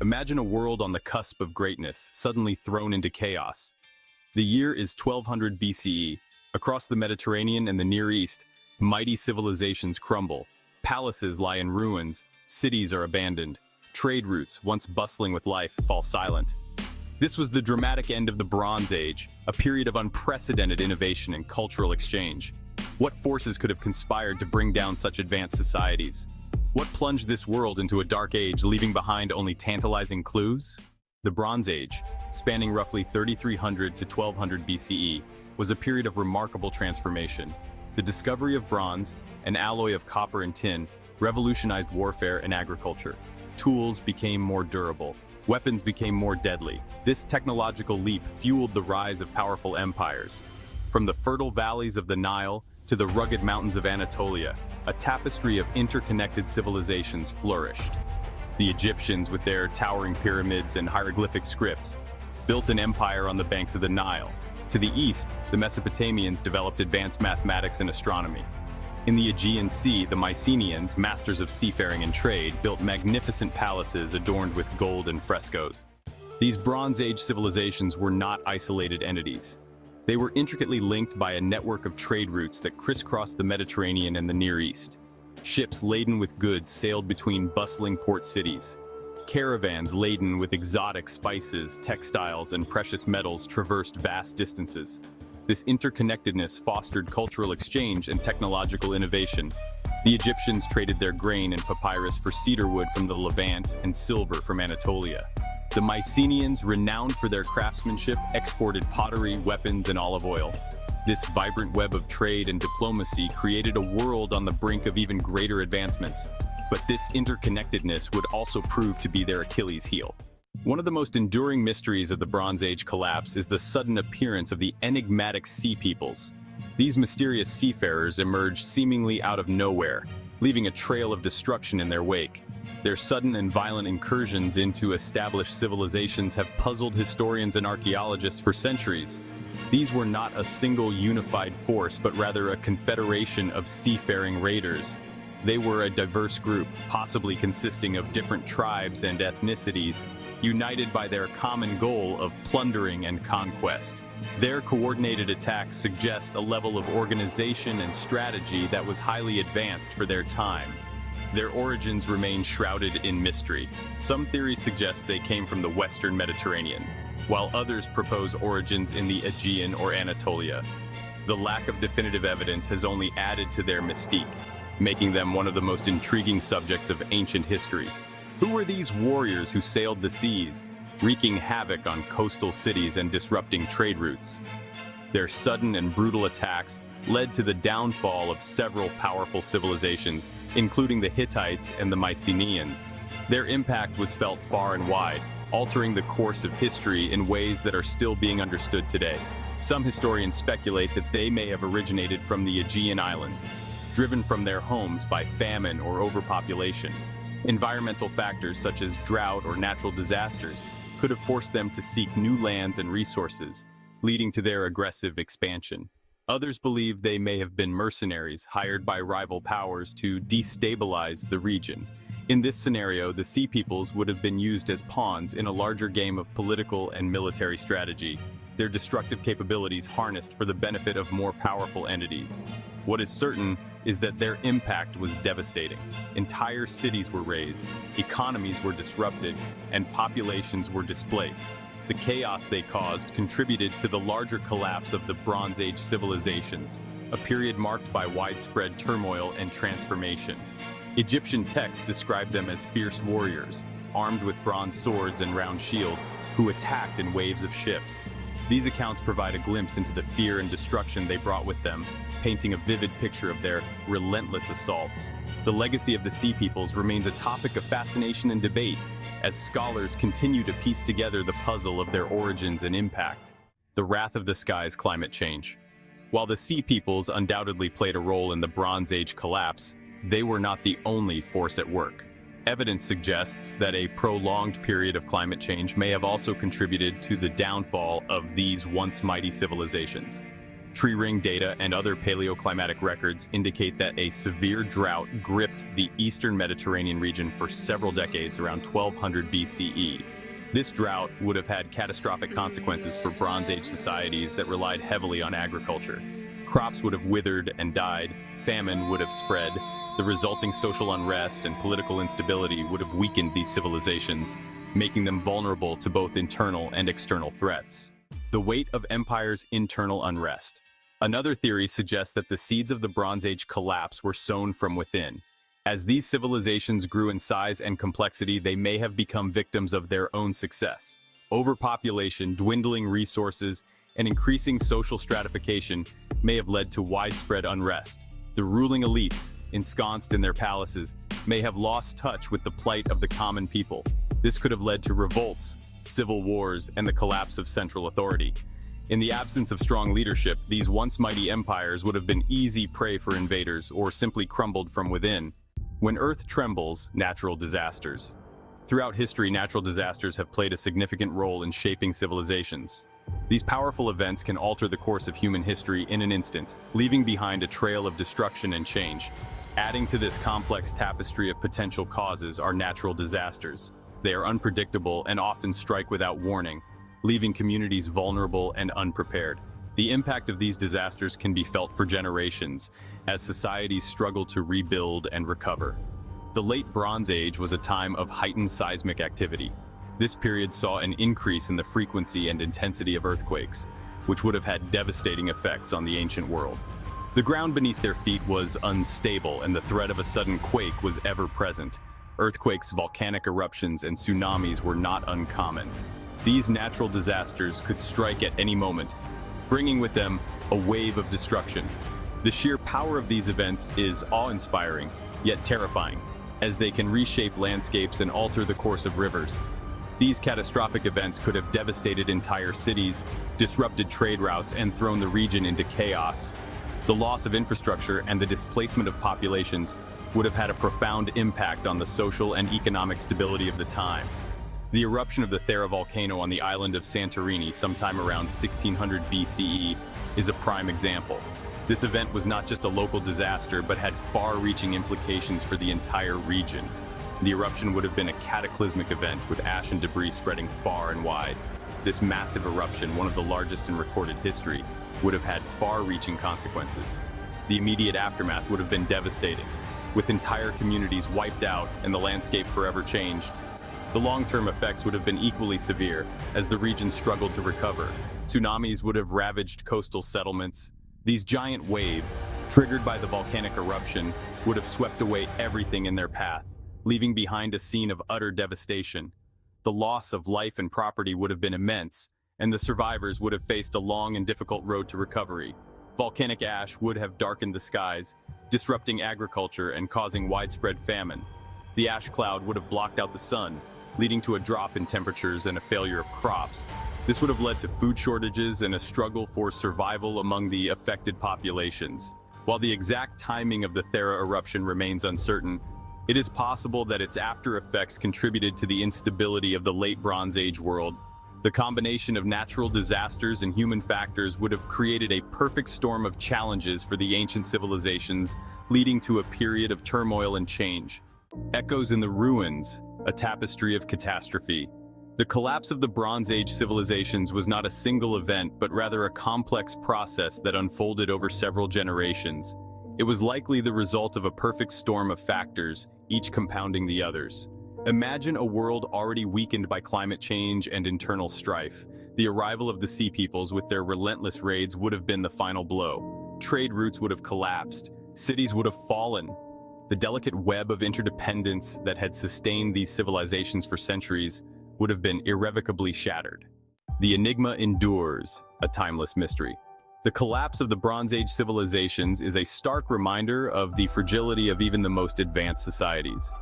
Imagine a world on the cusp of greatness, suddenly thrown into chaos. The year is 1200 BCE. Across the Mediterranean and the Near East, mighty civilizations crumble. Palaces lie in ruins, cities are abandoned. Trade routes, once bustling with life, fall silent. This was the dramatic end of the Bronze Age, a period of unprecedented innovation and cultural exchange. What forces could have conspired to bring down such advanced societies? What plunged this world into a dark age, leaving behind only tantalizing clues? The Bronze Age, spanning roughly 3300 to 1200 BCE, was a period of remarkable transformation. The discovery of bronze, an alloy of copper and tin, revolutionized warfare and agriculture. Tools became more durable. Weapons became more deadly. This technological leap fueled the rise of powerful empires. From the fertile valleys of the Nile to the rugged mountains of Anatolia, a tapestry of interconnected civilizations flourished. The Egyptians, with their towering pyramids and hieroglyphic scripts, built an empire on the banks of the Nile. To the east, the Mesopotamians developed advanced mathematics and astronomy. In the Aegean Sea, the Mycenaeans, masters of seafaring and trade, built magnificent palaces adorned with gold and frescoes. These Bronze Age civilizations were not isolated entities. They were intricately linked by a network of trade routes that crisscrossed the Mediterranean and the Near East. Ships laden with goods sailed between bustling port cities. Caravans laden with exotic spices, textiles, and precious metals traversed vast distances. This interconnectedness fostered cultural exchange and technological innovation. The Egyptians traded their grain and papyrus for cedar wood from the Levant and silver from Anatolia. The Mycenaeans, renowned for their craftsmanship, exported pottery, weapons, and olive oil. This vibrant web of trade and diplomacy created a world on the brink of even greater advancements. But this interconnectedness would also prove to be their Achilles heel. One of the most enduring mysteries of the Bronze Age collapse is the sudden appearance of the enigmatic sea peoples. These mysterious seafarers emerged seemingly out of nowhere, leaving a trail of destruction in their wake. Their sudden and violent incursions into established civilizations have puzzled historians and archaeologists for centuries. These were not a single unified force, but rather a confederation of seafaring raiders. They were a diverse group, possibly consisting of different tribes and ethnicities, united by their common goal of plundering and conquest. Their coordinated attacks suggest a level of organization and strategy that was highly advanced for their time. Their origins remain shrouded in mystery. Some theories suggest they came from the Western Mediterranean, while others propose origins in the Aegean or Anatolia. The lack of definitive evidence has only added to their mystique, making them one of the most intriguing subjects of ancient history. Who were these warriors who sailed the seas, wreaking havoc on coastal cities and disrupting trade routes? Their sudden and brutal attacks led to the downfall of several powerful civilizations, including the Hittites and the Mycenaeans. Their impact was felt far and wide, altering the course of history in ways that are still being understood today. Some historians speculate that they may have originated from the Aegean Islands, driven from their homes by famine or overpopulation. Environmental factors such as drought or natural disasters could have forced them to seek new lands and resources, leading to their aggressive expansion. Others believe they may have been mercenaries hired by rival powers to destabilize the region. In this scenario, the Sea Peoples would have been used as pawns in a larger game of political and military strategy, their destructive capabilities harnessed for the benefit of more powerful entities. What is certain is that their impact was devastating. Entire cities were razed, economies were disrupted, and populations were displaced. The chaos they caused contributed to the larger collapse of the Bronze Age civilizations, a period marked by widespread turmoil and transformation. Egyptian texts describe them as fierce warriors, armed with bronze swords and round shields, who attacked in waves of ships. These accounts provide a glimpse into the fear and destruction they brought with them, painting a vivid picture of their relentless assaults. The legacy of the Sea Peoples remains a topic of fascination and debate, as scholars continue to piece together the puzzle of their origins and impact. The wrath of the skies: climate change. While the Sea Peoples undoubtedly played a role in the Bronze Age collapse, they were not the only force at work. Evidence suggests that a prolonged period of climate change may have also contributed to the downfall of these once mighty civilizations. Tree ring data and other paleoclimatic records indicate that a severe drought gripped the eastern Mediterranean region for several decades around 1200 BCE. This drought would have had catastrophic consequences for Bronze Age societies that relied heavily on agriculture. Crops would have withered and died, famine would have spread, the resulting social unrest and political instability would have weakened these civilizations, making them vulnerable to both internal and external threats. The weight of empires' internal unrest. Another theory suggests that the seeds of the Bronze Age collapse were sown from within. As these civilizations grew in size and complexity, they may have become victims of their own success. Overpopulation, dwindling resources, and increasing social stratification may have led to widespread unrest. The ruling elites, ensconced in their palaces, may have lost touch with the plight of the common people. This could have led to revolts, civil wars, and the collapse of central authority. In the absence of strong leadership, these once mighty empires would have been easy prey for invaders or simply crumbled from within. When Earth trembles, natural disasters. Throughout history, natural disasters have played a significant role in shaping civilizations. These powerful events can alter the course of human history in an instant, leaving behind a trail of destruction and change. Adding to this complex tapestry of potential causes are natural disasters. They are unpredictable and often strike without warning, leaving communities vulnerable and unprepared. The impact of these disasters can be felt for generations as societies struggle to rebuild and recover. The Late Bronze Age was a time of heightened seismic activity. This period saw an increase in the frequency and intensity of earthquakes, which would have had devastating effects on the ancient world. The ground beneath their feet was unstable, and the threat of a sudden quake was ever present. Earthquakes, volcanic eruptions, and tsunamis were not uncommon. These natural disasters could strike at any moment, bringing with them a wave of destruction. The sheer power of these events is awe-inspiring, yet terrifying, as they can reshape landscapes and alter the course of rivers. These catastrophic events could have devastated entire cities, disrupted trade routes, and thrown the region into chaos. The loss of infrastructure and the displacement of populations would have had a profound impact on the social and economic stability of the time. The eruption of the Thera volcano on the island of Santorini sometime around 1600 BCE is a prime example. This event was not just a local disaster, but had far-reaching implications for the entire region. The eruption would have been a cataclysmic event, with ash and debris spreading far and wide. This massive eruption, one of the largest in recorded history, would have had far-reaching consequences. The immediate aftermath would have been devastating, with entire communities wiped out and the landscape forever changed. The long-term effects would have been equally severe, as the region struggled to recover. Tsunamis would have ravaged coastal settlements. These giant waves, triggered by the volcanic eruption, would have swept away everything in their path, leaving behind a scene of utter devastation. The loss of life and property would have been immense, and the survivors would have faced a long and difficult road to recovery. Volcanic ash would have darkened the skies, disrupting agriculture and causing widespread famine. The ash cloud would have blocked out the sun, leading to a drop in temperatures and a failure of crops. This would have led to food shortages and a struggle for survival among the affected populations. While the exact timing of the Thera eruption remains uncertain, it is possible that its after effects contributed to the instability of the Late Bronze Age world. The combination of natural disasters and human factors would have created a perfect storm of challenges for the ancient civilizations, leading to a period of turmoil and change. Echoes in the ruins, a tapestry of catastrophe. The collapse of the Bronze Age civilizations was not a single event, but rather a complex process that unfolded over several generations. It was likely the result of a perfect storm of factors, each compounding the others. Imagine a world already weakened by climate change and internal strife. The arrival of the Sea Peoples with their relentless raids would have been the final blow. Trade routes would have collapsed, cities would have fallen. The delicate web of interdependence that had sustained these civilizations for centuries would have been irrevocably shattered. The enigma endures, a timeless mystery. The collapse of the Bronze Age civilizations is a stark reminder of the fragility of even the most advanced societies.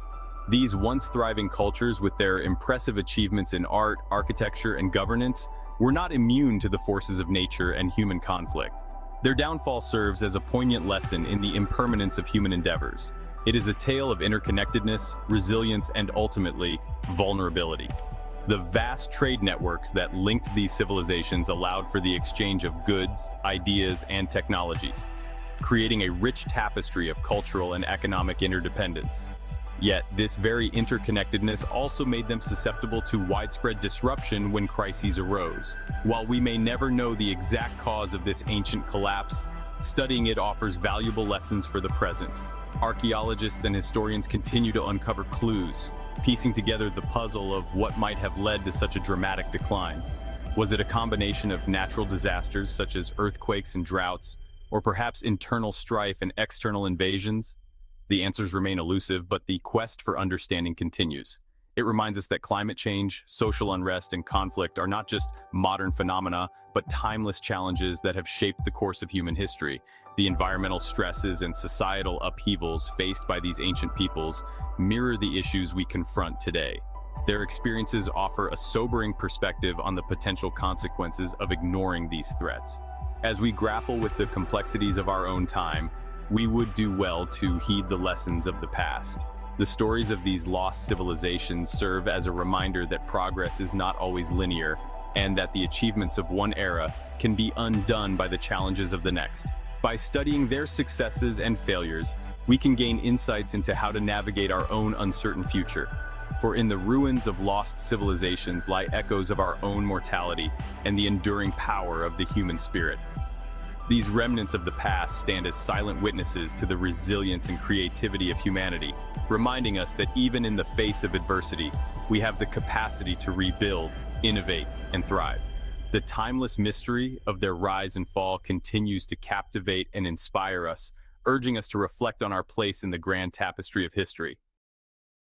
These once thriving cultures, with their impressive achievements in art, architecture, and governance, were not immune to the forces of nature and human conflict. Their downfall serves as a poignant lesson in the impermanence of human endeavors. It is a tale of interconnectedness, resilience, and ultimately, vulnerability. The vast trade networks that linked these civilizations allowed for the exchange of goods, ideas, and technologies, creating a rich tapestry of cultural and economic interdependence. Yet, this very interconnectedness also made them susceptible to widespread disruption when crises arose. While we may never know the exact cause of this ancient collapse, studying it offers valuable lessons for the present. Archaeologists and historians continue to uncover clues, piecing together the puzzle of what might have led to such a dramatic decline. Was it a combination of natural disasters such as earthquakes and droughts, or perhaps internal strife and external invasions? The answers remain elusive, but the quest for understanding continues. It reminds us that climate change, social unrest, and conflict are not just modern phenomena, but timeless challenges that have shaped the course of human history. The environmental stresses and societal upheavals faced by these ancient peoples mirror the issues we confront today. Their experiences offer a sobering perspective on the potential consequences of ignoring these threats. As we grapple with the complexities of our own time, we would do well to heed the lessons of the past. The stories of these lost civilizations serve as a reminder that progress is not always linear, and that the achievements of one era can be undone by the challenges of the next. By studying their successes and failures, we can gain insights into how to navigate our own uncertain future. For in the ruins of lost civilizations lie echoes of our own mortality and the enduring power of the human spirit. These remnants of the past stand as silent witnesses to the resilience and creativity of humanity, reminding us that even in the face of adversity, we have the capacity to rebuild, innovate, and thrive. The timeless mystery of their rise and fall continues to captivate and inspire us, urging us to reflect on our place in the grand tapestry of history.